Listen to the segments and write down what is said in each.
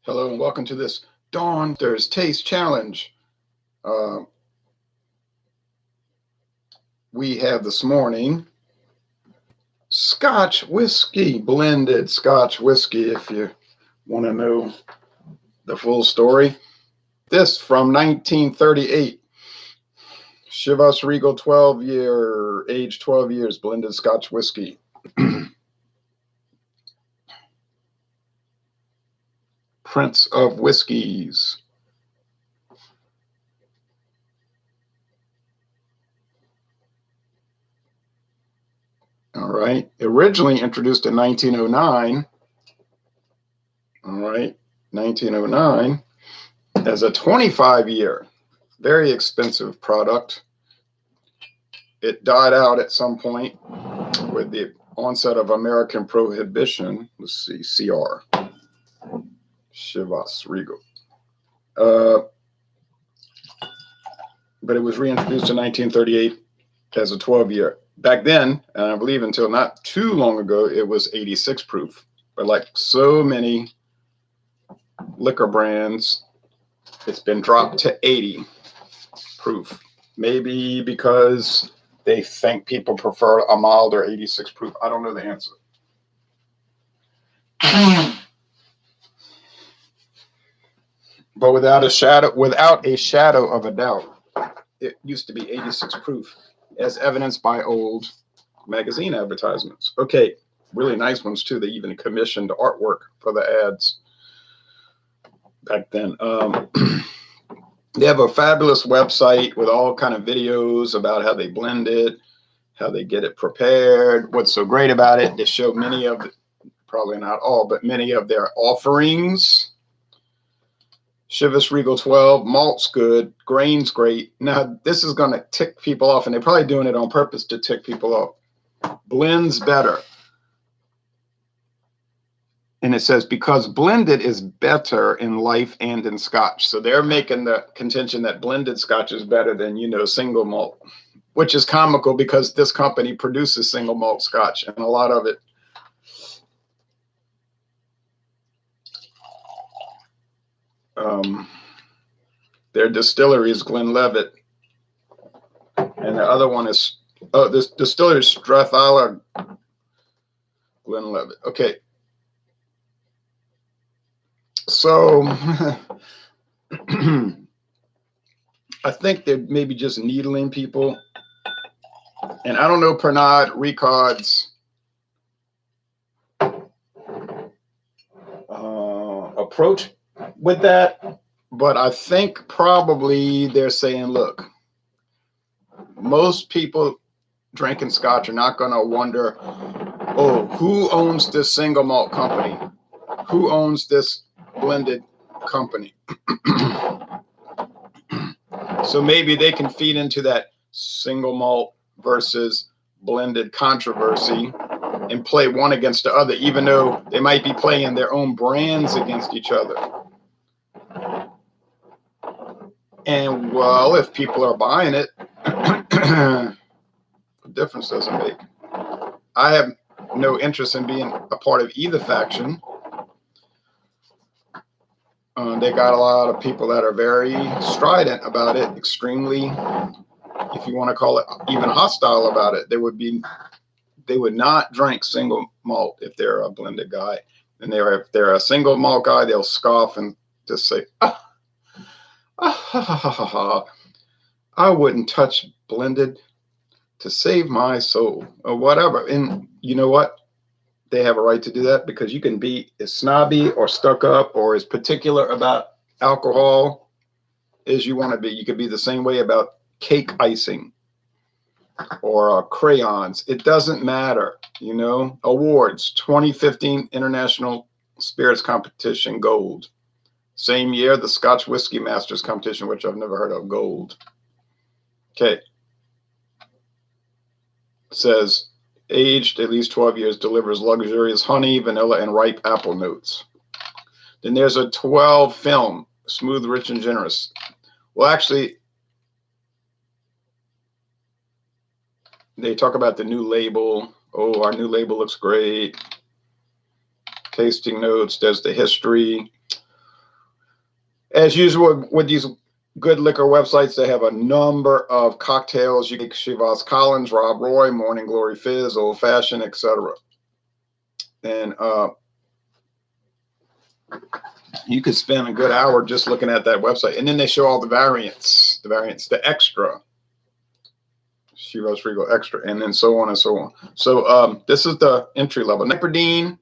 Hello and welcome to this Dawn There's Taste Challenge. Uh, we have this morning Scotch whiskey, blended Scotch whiskey, if you want to know the full story. This from 1938. Chivas Regal age 12 years, blended Scotch whiskey. Prince of Whiskeys. All right. Originally introduced in 1909. All right. 1909 as a 25-year, very expensive product. It died out at some point with the onset of American Prohibition. Let's see, CR. Chivas Regal. But it was reintroduced in 1938 as a 12-year. Back then, and I believe until not too long ago, it was 86 proof. But like so many liquor brands, it's been dropped to 80 proof. Maybe because they think people prefer a milder 86 proof. I don't know the answer. But without a shadow of a doubt, it used to be 86 proof, as evidenced by old magazine advertisements. Okay, really nice ones too. They even commissioned artwork for the ads back then. They have a fabulous website with all kind of videos about how they blend it, how they get it prepared. What's so great about it, they show many of, probably not all, but many of their offerings. Chivas Regal 12, malt's good, grain's great. Now, this is going to tick people off, and they're probably doing it on purpose to tick people off. Blend's better. And it says, because blended is better in life and in Scotch. So they're making the contention that blended Scotch is better than, single malt, which is comical because this company produces single malt Scotch, and a lot of it their distillery is Glenlivet, and the other one is this distillery is Strathala Glenlivet. Okay, so I think they're maybe just needling people, and I don't know Pernod-Ricard's approach with that. But I think probably they're saying, look, most people drinking Scotch are not going to wonder, oh, who owns this single malt company? Who owns this blended company? So maybe they can feed into that single malt versus blended controversy and play one against the other, even though they might be playing their own brands against each other. And well, if people are buying it, the difference doesn't make. I have no interest in being a part of either faction. They got a lot of people that are very strident about it, extremely, if you want to call it, even hostile about it. They would not drink single malt if they're a blended guy. And if they're a single malt guy, they'll scoff and just say, I wouldn't touch blended to save my soul or whatever. And you know what? They have a right to do that because you can be as snobby or stuck up or as particular about alcohol as you want to be. You could be the same way about cake icing or crayons. It doesn't matter, Awards, 2015 International Spirits Competition, gold. Same year, the Scotch Whiskey Masters competition, which I've never heard of, gold. Okay. It says, aged at least 12 years, delivers luxurious honey, vanilla, and ripe apple notes. Then there's a 12 film, smooth, rich, and generous. Well, actually, they talk about the new label. Oh, our new label looks great. Tasting notes, there's the history. As usual with these good liquor websites, they have a number of cocktails. You get Chivas Collins, Rob Roy, Morning Glory Fizz, Old Fashioned, etc. And you could spend a good hour just looking at that website. And then they show all the variants, the extra, Chivas Regal extra, and then so on and so on. So this is the entry level. Piperdean.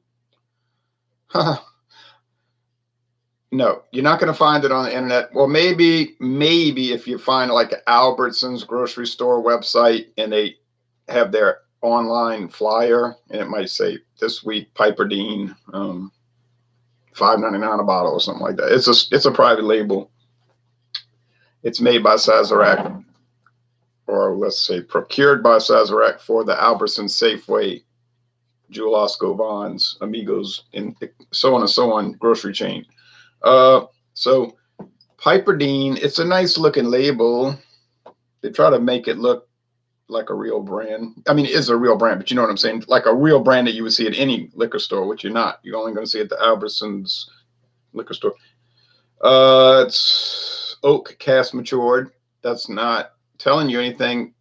No, you're not going to find it on the internet. Well, maybe if you find like an Albertsons grocery store website and they have their online flyer and it might say this week Piperdean, $5.99 a bottle or something like that. It's a private label. It's made by Sazerac, or let's say procured by Sazerac for the Albertsons, Safeway, Jewel Osco, Vons, Amigos, and so on and so on grocery chain. So Piperdean, it's a nice looking label. They try to make it look like a real brand. I mean, it is a real brand, but you know what I'm saying? Like a real brand that you would see at any liquor store, which you're not. You're only going to see at the Albertsons liquor store. It's oak cask matured. That's not telling you anything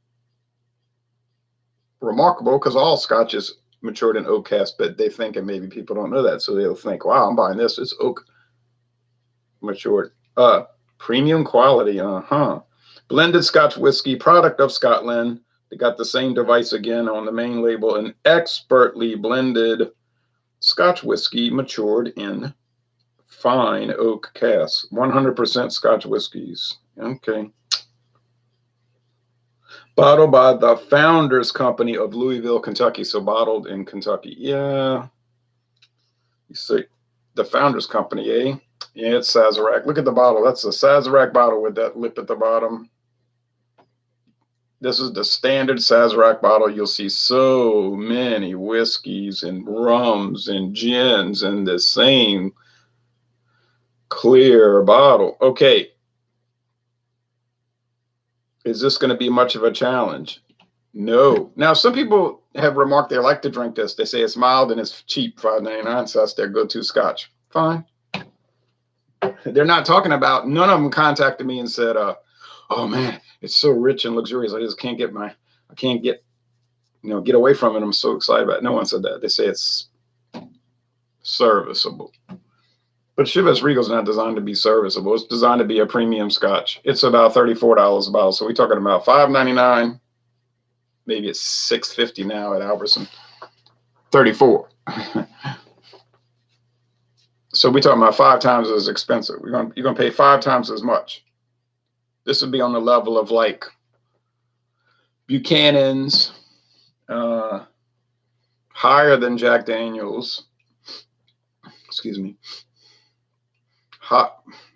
remarkable because all scotch is matured in oak cask, but they think, and maybe people don't know that, so they'll think, wow, I'm buying this. It's oak matured. Premium quality, blended Scotch whiskey, product of Scotland. They got the same device again on the main label, an expertly blended Scotch whiskey matured in fine oak casks, 100% Scotch whiskeys. Okay. Bottled by the Founders Company of Louisville, Kentucky. So bottled in Kentucky. Yeah. You see, the Founders Company, eh? Yeah, it's Sazerac. Look at the bottle. That's a Sazerac bottle with that lip at the bottom. This is the standard Sazerac bottle. You'll see so many whiskeys and rums and gins in the same clear bottle. Okay. Is this going to be much of a challenge? No. Now, some people have remarked they like to drink this. They say it's mild and it's cheap, $5.99, so that's their go-to scotch. Fine. They're not talking about, none of them contacted me and said, oh man, it's so rich and luxurious. I just can't get get away from it. I'm so excited about it. No one said that. They say it's serviceable. But Chivas Regal is not designed to be serviceable. It's designed to be a premium scotch. It's about $34 a bottle. So we're talking about $5.99. Maybe it's $6.50 now at Albertson. $34. So we're talking about 5 times as expensive. You're gonna pay 5 times as much. This would be on the level of like Buchanan's, higher than Jack Daniels. Excuse me.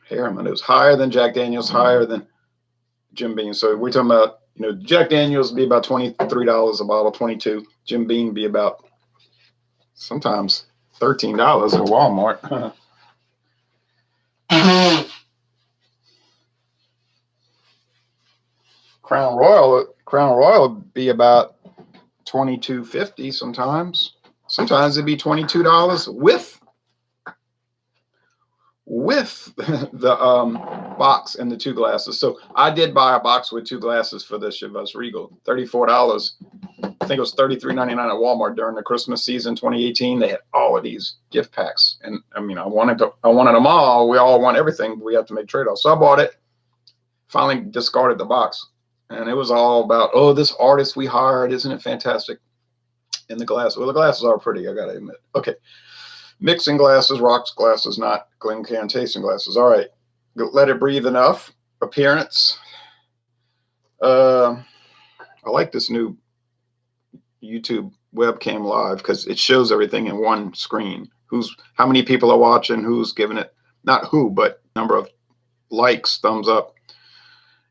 Harriman is higher than Jack Daniels, higher than Jim Beam. So we're talking about, Jack Daniels would be about $23 a bottle, 22. Jim Beam be about sometimes $13 at Walmart. Crown Royal would be about $22.50 sometimes. Sometimes it'd be $22 with the box and the 2 glasses. So I did buy a box with 2 glasses for the Chivas Regal, $34. I think it was $33.99 at Walmart during the Christmas season 2018. They had all of these gift packs, and I mean, I wanted them all. We all want everything, but we have to make trade-offs. So I bought it. Finally discarded the box, and it was all about, oh, this artist we hired, isn't it fantastic? And the glasses. Well, the glasses are pretty, I gotta admit. Okay. Mixing glasses, rocks glasses, not Glencairn tasting glasses. All right. Let it breathe enough. Appearance. I like this new YouTube webcam live because it shows everything in one screen. How many people are watching, who's giving it, not who, but number of likes, thumbs up.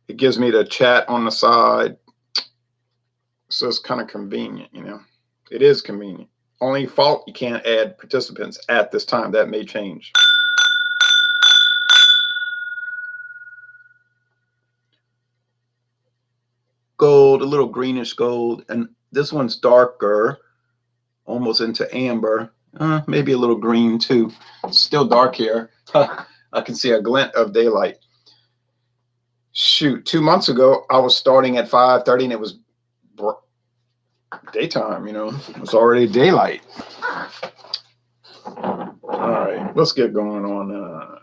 It gives me the chat on the side. So it's kind of convenient, It is convenient. Only fault, you can't add participants at this time. That may change. Gold, a little greenish gold. And this one's darker, almost into amber. Maybe a little green too. Still dark here. I can see a glint of daylight. Shoot, 2 months ago, I was starting at 5:30 and it was daytime, you know. It was already daylight. All right, let's get going on.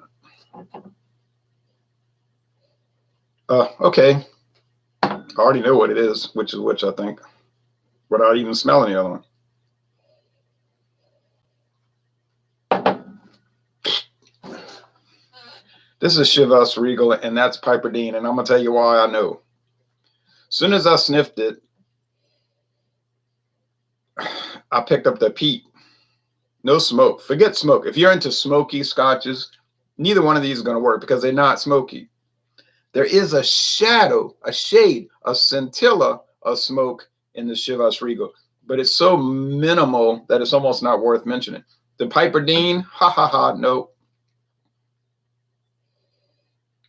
Okay. I already know what it is, which is which, I think, without even smelling the other one. This is Chivas Regal, and that's Piperdean, and I'm going to tell you why I know. As soon as I sniffed it, I picked up the peat. No smoke. Forget smoke. If you're into smoky scotches, neither one of these is going to work because they're not smoky. There is a shadow, a shade, a scintilla of smoke in the Chivas Regal, but it's so minimal that it's almost not worth mentioning. The Piperdean, no.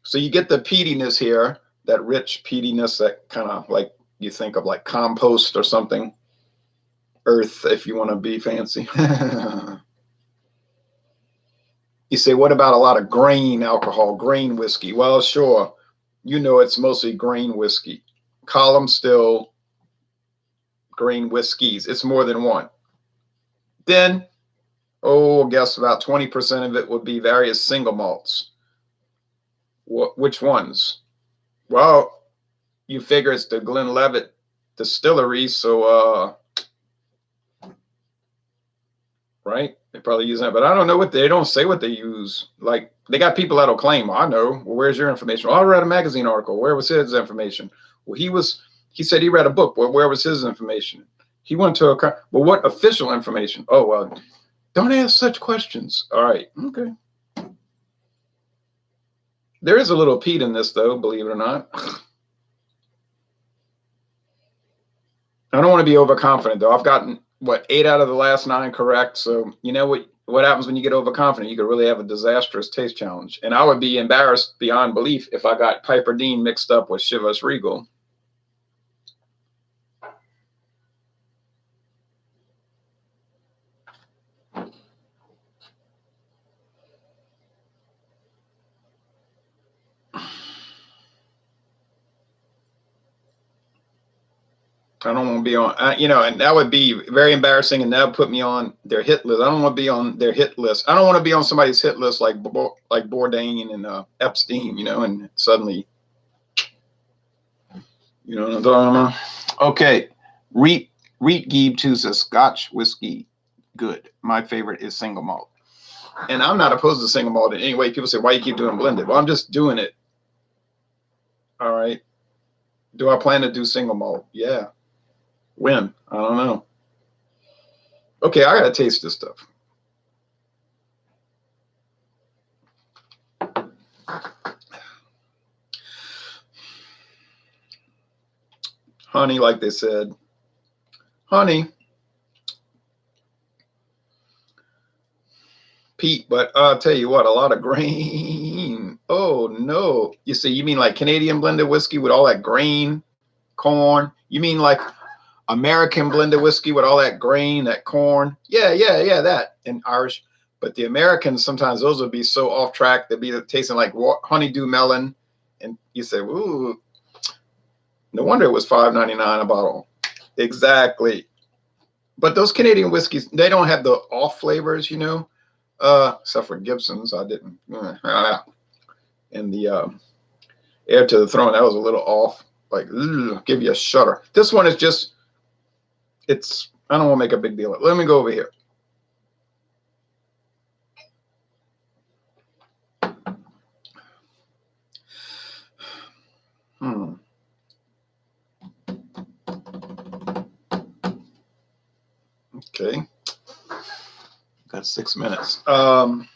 So you get the peatiness here, that rich peatiness that kind of like you think of like compost or something. Earth, if you want to be fancy. You say, what about a lot of grain alcohol, grain whiskey? Well, sure. You know it's mostly grain whiskey. Column still grain whiskeys. It's more than one. Then, I guess about 20% of it would be various single malts. Which ones? Well, you figure it's the Glenlivet distillery, so right? They probably use that, but I don't know they don't say what they use. Like they got people that'll claim, I know. Well, where's your information? Well, I read a magazine article. Where was his information? Well, he said he read a book. Well, where was his information? He went to well, what official information? Oh, well, don't ask such questions. All right. Okay. There is a little peat in this though, believe it or not. I don't want to be overconfident though. I've gotten 8 out of the last 9 correct. So you know what happens when you get overconfident? You could really have a disastrous taste challenge. And I would be embarrassed beyond belief if I got Piperdean mixed up with Chivas Regal. I don't want to be on, and that would be very embarrassing, and that would put me on their hit list. I don't want to be on their hit list. I don't want to be on somebody's hit list like Bourdain and Epstein, and suddenly, what I'm talking about? Okay, Reet Geeb 2 says Scotch whiskey, good. My favorite is single malt, and I'm not opposed to single malt in any way. People say, why you keep doing blended? Well, I'm just doing it. All right. Do I plan to do single malt? Yeah. When? I don't know. Okay, I gotta taste this stuff. Honey, like they said. Honey. Peat, but I'll tell you what, a lot of grain. Oh, no. You see, you mean like Canadian blended whiskey with all that grain, corn? You mean like American blended whiskey with all that grain, that corn? Yeah, that. And Irish. But the Americans, sometimes those would be so off track. They'd be tasting like honeydew melon. And you say, ooh, no wonder it was $5.99 a bottle. Exactly. But those Canadian whiskeys, they don't have the off flavors, except for Gibson's. I didn't. And the Air to the Throne, that was a little off. Like, give you a shudder. This one is just, I don't want to make a big deal of it. Let me go over here. Okay. Got 6 minutes. Well,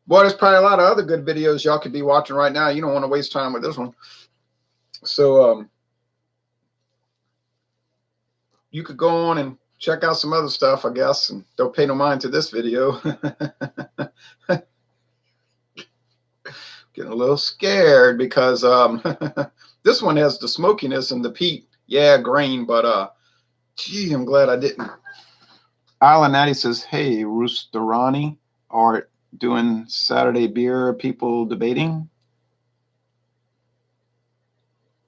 boy, there's probably a lot of other good videos y'all could be watching right now. You don't want to waste time with this one. So, you could go on and check out some other stuff, I guess, and don't pay no mind to this video. Getting a little scared because this one has the smokiness and the peat. Yeah, grain, but gee, I'm glad I didn't. Alan Natty says, hey, Roosterani, are doing Saturday beer people debating?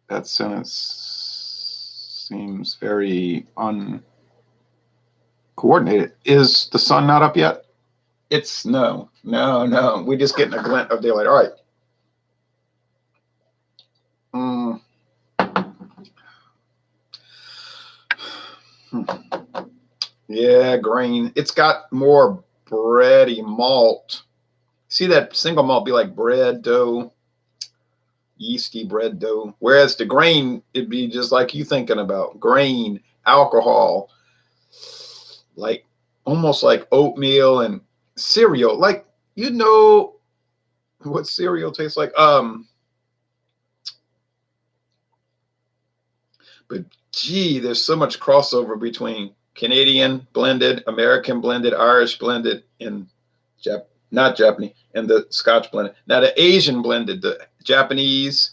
That sentence seems very uncoordinated. Is the sun not up yet? It's no. We're just getting a glint of daylight. All right. Yeah, grain. It's got more bready malt. See that single malt be like bread dough, yeasty bread dough. Whereas the grain, it'd be just like you thinking about grain, alcohol, like almost like oatmeal and cereal. Like, you know what cereal tastes like? But gee, there's so much crossover between Canadian blended, American blended, Irish blended, and not Japanese, and the Scotch blended. Now the Asian blended, the Japanese,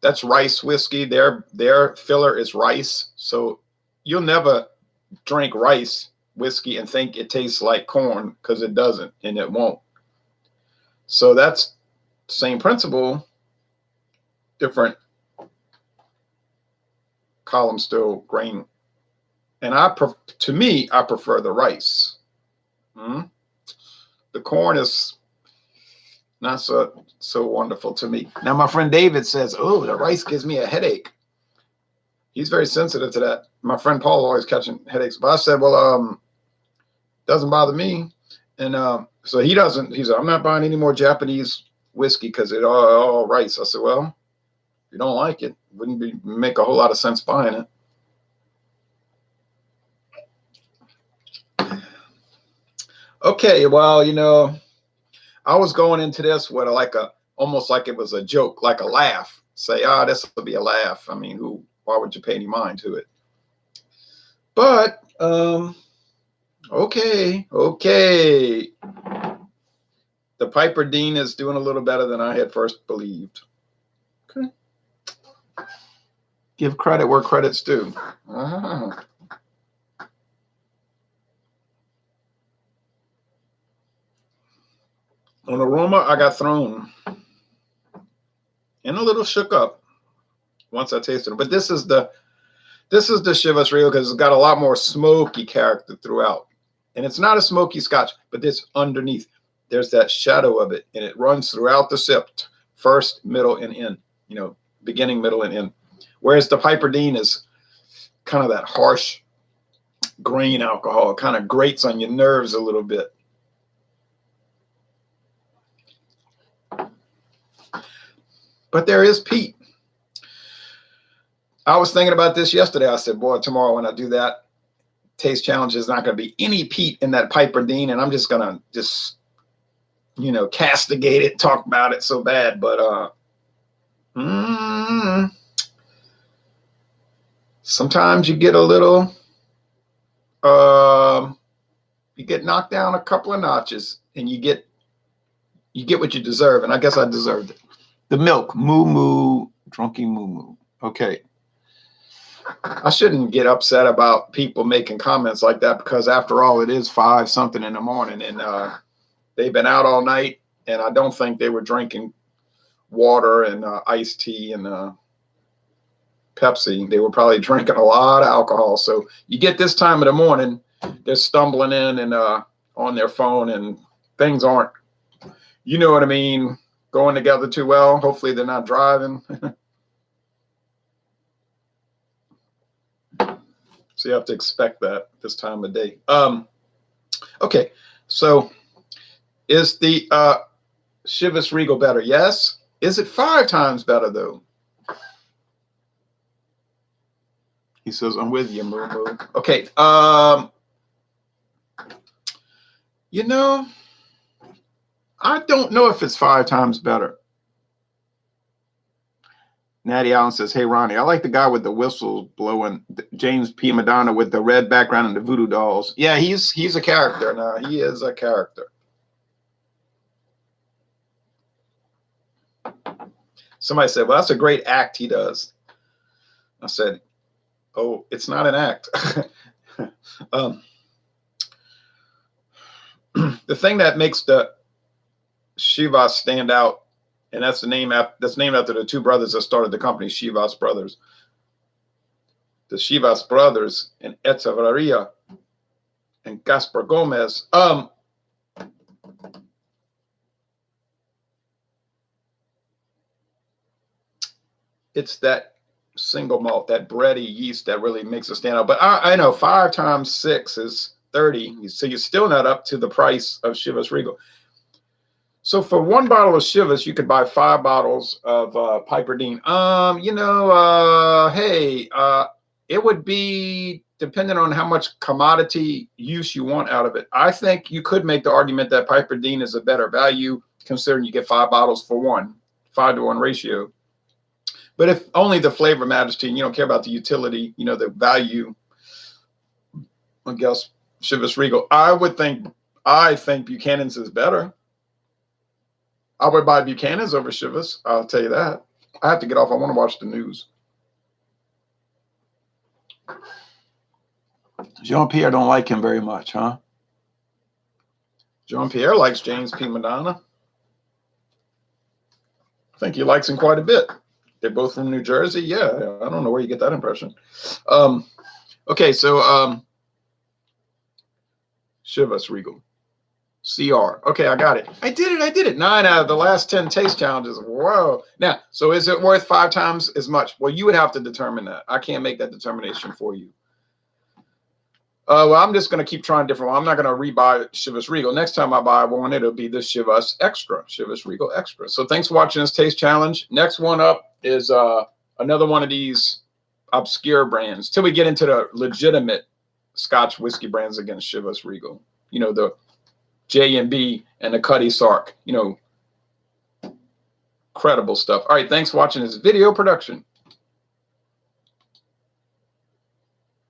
that's rice whiskey. Their filler is rice, so you'll never drink rice whiskey and think it tastes like corn, because it doesn't, and it won't. So that's the same principle, different column still grain. And to me, I prefer the rice. The corn is not so wonderful to me. Now, my friend David says, oh, the rice gives me a headache. He's very sensitive to that. My friend Paul always catching headaches. But I said, well, doesn't bother me. And so he doesn't. He said, I'm not buying any more Japanese whiskey because it's all rice. I said, well, if you don't like it, wouldn't make a whole lot of sense buying it. Okay, well, I was going into this with almost like it was a joke, like a laugh. Say, this will be a laugh. I mean, why would you pay any mind to it? But, okay. The Piperdean is doing a little better than I had first believed. Okay. Give credit where credit's due. On aroma, I got thrown and a little shook up once I tasted it. But this is the Chivas Regal because it's got a lot more smoky character throughout. And it's not a smoky Scotch, but this underneath, there's that shadow of it, and it runs throughout the sip, first, middle, and end. Beginning, middle, and end. Whereas the Piperdean is kind of that harsh grain alcohol. It kind of grates on your nerves a little bit. But there is peat. I was thinking about this yesterday. I said, boy, tomorrow when I do that taste challenge, there's not going to be any peat in that Piperdean, and I'm just going to castigate it, talk about it so bad. But sometimes you get a little, you get knocked down a couple of notches, and you get what you deserve, and I guess I deserved it. The milk, moo, drunky moo. Okay. I shouldn't get upset about people making comments like that because after all, it is 5-something in the morning and they've been out all night, and I don't think they were drinking water and iced tea and Pepsi. They were probably drinking a lot of alcohol. So you get this time of the morning, they're stumbling in and on their phone, and things aren't, you know what I mean, going together too well. Hopefully they're not driving. So you have to expect that this time of day. Okay, so is the Chivas Regal better? Yes. Is it 5 times better though? He says, I'm with you, moo. Okay. I don't know if it's 5 times better. Natty Allen says, hey, Ronnie, I like the guy with the whistles blowing, James P. Madonna with the red background and the voodoo dolls. Yeah, he's a character now. He is a character. Somebody said, well, that's a great act he does. I said, oh, it's not an act. The thing that makes the Chivas stand out, and that's named after the two brothers that started the company, Chivas Brothers. The Chivas Brothers and Echeverria and Gaspar Gomez. It's that single malt, that bready yeast that really makes it stand out. But I know 5 times 6 is 30. So you're still not up to the price of Chivas Regal. So for 1 bottle of Chivas, you could buy 5 bottles of Piperdean. It would be dependent on how much commodity use you want out of it. I think you could make the argument that Piperdean is a better value, considering you get 5 bottles for 1, 5-to-1 ratio. But if only the flavor matters to you, and you don't care about the utility, the value, I guess Chivas Regal. I think Buchanan's is better. I would buy Buchanan's over Chivas. I'll tell you that. I have to get off. I want to watch the news. Jean-Pierre don't like him very much, huh? Jean-Pierre likes James P. Madonna. I think he likes him quite a bit. They're both from New Jersey. Yeah, I don't know where you get that impression. Okay, so Chivas Regal. CR. Okay, I got it. I did it. 9 out of the last 10 taste challenges. Whoa. Now, so is it worth 5 times as much? Well, you would have to determine that. I can't make that determination for you. Well, I'm just going to keep trying different ones. I'm not going to rebuy Chivas Regal. Next time I buy one, it'll be the Chivas Extra, Chivas Regal Extra. So thanks for watching this taste challenge. Next one up is another one of these obscure brands till we get into the legitimate Scotch whiskey brands against Chivas Regal. The J&B and the Cuddy Sark. Credible stuff. All right, thanks for watching this video production.